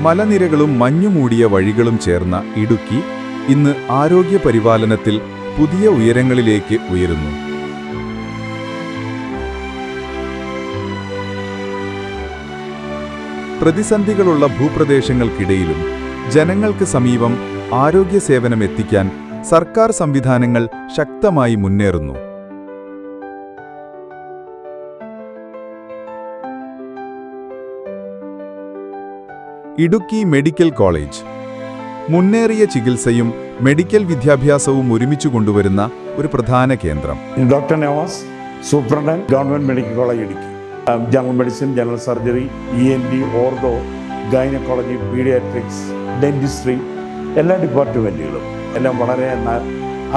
മലനിരകളും മഞ്ഞുമൂടിയ വഴികളും ചേർന്ന ഇടുക്കി ഇന്ന് ആരോഗ്യ പരിപാലനത്തിൽ പുതിയ ഉയരങ്ങളിലേക്ക് ഉയരുന്നു. പ്രതിസന്ധികളുള്ള ഭൂപ്രദേശങ്ങൾക്കിടയിലും ജനങ്ങൾക്ക് സമീപം ആരോഗ്യ സേവനം എത്തിക്കാൻ സർക്കാർ സംവിധാനങ്ങൾ ശക്തമായി മുന്നേറുന്നു. ഇടുക്കി മെഡിക്കൽ കോളേജ് മുന്നേറിയ ചികിത്സയും മെഡിക്കൽ വിദ്യാഭ്യാസവും ഒരുമിച്ച് കൊണ്ടുവരുന്ന ഒരു പ്രധാന കേന്ദ്രം. Doctor Navas, superintendent, government medical college Idukki. General medicine, general surgery, ENT, ortho, gynaecology, paediatrics, dentistry, എല്ലാ ഡിപ്പാർട്ട്മെൻറ്റുകളും എല്ലാം വളരെ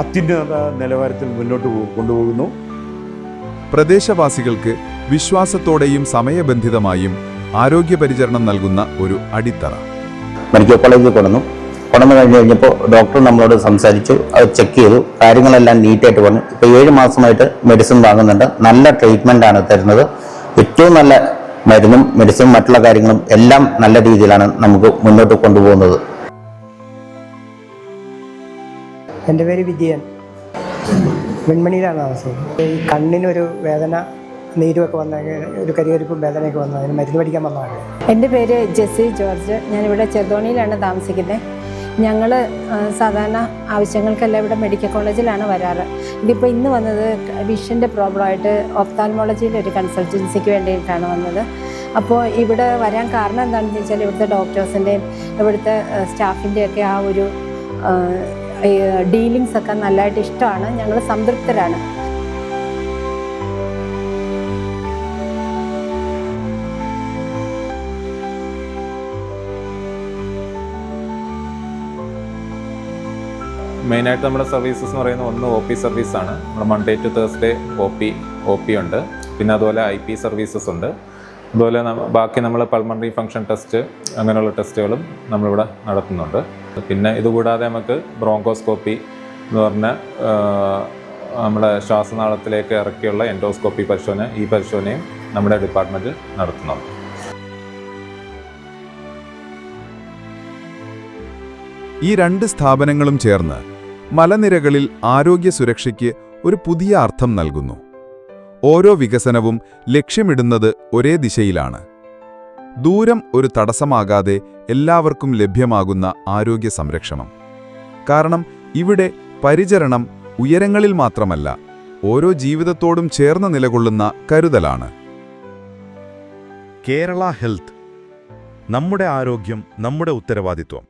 അത്യുന്നത നിലവാരത്തിൽ മുന്നോട്ട് കൊണ്ടുപോകുന്നു. പ്രദേശവാസികൾക്ക് വിശ്വാസത്തോടെയും സമയബന്ധിതമായും ആരോഗ്യപരിചരണം നൽകുന്ന ഒരു അടിത്തറ. മെഡിക്കൽ കോളേജിൽ കൊണ്ടുവന്നു കഴിഞ്ഞപ്പോൾ ഡോക്ടർ നമ്മളോട് സംസാരിച്ചു, അത് ചെക്ക് ചെയ്തു, കാര്യങ്ങളെല്ലാം നീറ്റായിട്ട് പറഞ്ഞു. ഇപ്പോൾ 7 മാസമായിട്ട് മെഡിസിൻ വാങ്ങുന്നുണ്ട്. നല്ല ട്രീറ്റ്മെൻ്റ് ആണ് തരുന്നത്. ഏറ്റവും നല്ല മരുന്നും മെഡിസിനും മറ്റുള്ള കാര്യങ്ങളും എല്ലാം നല്ല രീതിയിലാണ് നമുക്ക് മുന്നോട്ട് കൊണ്ടുപോകുന്നത്. എൻ്റെ പേര് വിജയൻ, വെൺമണിയിലാണ് താമസം. ഈ കണ്ണിനൊരു വേദന, നീരുമൊക്കെ വന്ന ഒരു കരികരിപ്പും വേദനയൊക്കെ വന്നു, അതിന് മരുന്ന് മേടിക്കാൻ വന്നതാണ്. എൻ്റെ പേര് ജെസ്സി ജോർജ്, ഞാനിവിടെ ചെറുതോണിയിലാണ് താമസിക്കുന്നത്. ഞങ്ങൾ സാധാരണ ആവശ്യങ്ങൾക്കെല്ലാം ഇവിടെ മെഡിക്കൽ കോളേജിലാണ് വരാറ്. ഇതിപ്പോൾ ഇന്ന് വന്നത് വിഷൻ്റെ പ്രോബ്ലമായിട്ട് ഓഫ്താൽമോളജിയിൽ ഒരു കൺസൾട്ടൻസിക്ക് വേണ്ടിയിട്ടാണ് വന്നത്. അപ്പോൾ ഇവിടെ വരാൻ കാരണം എന്താണെന്ന് വെച്ചാൽ ഇവിടുത്തെ ഡോക്ടേഴ്സിൻ്റെയും ഇവിടുത്തെ സ്റ്റാഫിൻ്റെയൊക്കെ ആ ഒരു ഡീലിങ്സ് ഒക്കെ നല്ലതായിട്ട് ഇഷ്ടമാണ്. ഞങ്ങൾ സംതൃപ്തരാണ്. മെയിനായിട്ട് നമ്മുടെ സർവീസസ് എന്ന് പറയുന്നത് ഒന്ന് OP സർവീസാണ്. നമ്മുടെ മൺഡേ ടു തേഴ്സ്ഡേ OP ഉണ്ട്. പിന്നെ അതുപോലെ IP സർവീസസ് ഉണ്ട്. അതുപോലെ ബാക്കി നമ്മൾ പൾമണറി ഫങ്ഷൻ ടെസ്റ്റ് അങ്ങനെയുള്ള ടെസ്റ്റുകളും നമ്മളിവിടെ നടത്തുന്നുണ്ട്. പിന്നെ ഇതുകൂടാതെ നമുക്ക് ബ്രോങ്കോസ്കോപ്പി എന്ന് പറഞ്ഞ നമ്മുടെ ശ്വാസനാളത്തിലേക്ക് ഇറക്കിയുള്ള എൻഡോസ്കോപ്പി പരിശോധന, ഈ പരിശോധനയും നമ്മുടെ ഡിപ്പാർട്ട്മെൻറ്റിൽ നടത്തുന്നുണ്ട്. ഈ 2 സ്ഥാപനങ്ങളും ചേർന്ന് മലനിരകളിൽ ആരോഗ്യ സുരക്ഷയ്ക്ക് ഒരു പുതിയ അർത്ഥം നൽകുന്നു. ഓരോ വികസനവും ലക്ഷ്യമിടുന്നത് ഒരേ ദിശയിലാണ്. ദൂരം ഒരു തടസ്സമാകാതെ എല്ലാവർക്കും ലഭ്യമാകുന്ന ആരോഗ്യ സംരക്ഷണം. കാരണം ഇവിടെ പരിചരണം ഉയരങ്ങളിൽ മാത്രമല്ല, ഓരോ ജീവിതത്തോടും ചേർന്ന് നിലകൊള്ളുന്ന കരുതലാണ്. കേരള ഹെൽത്ത്, നമ്മുടെ ആരോഗ്യം നമ്മുടെ ഉത്തരവാദിത്വം.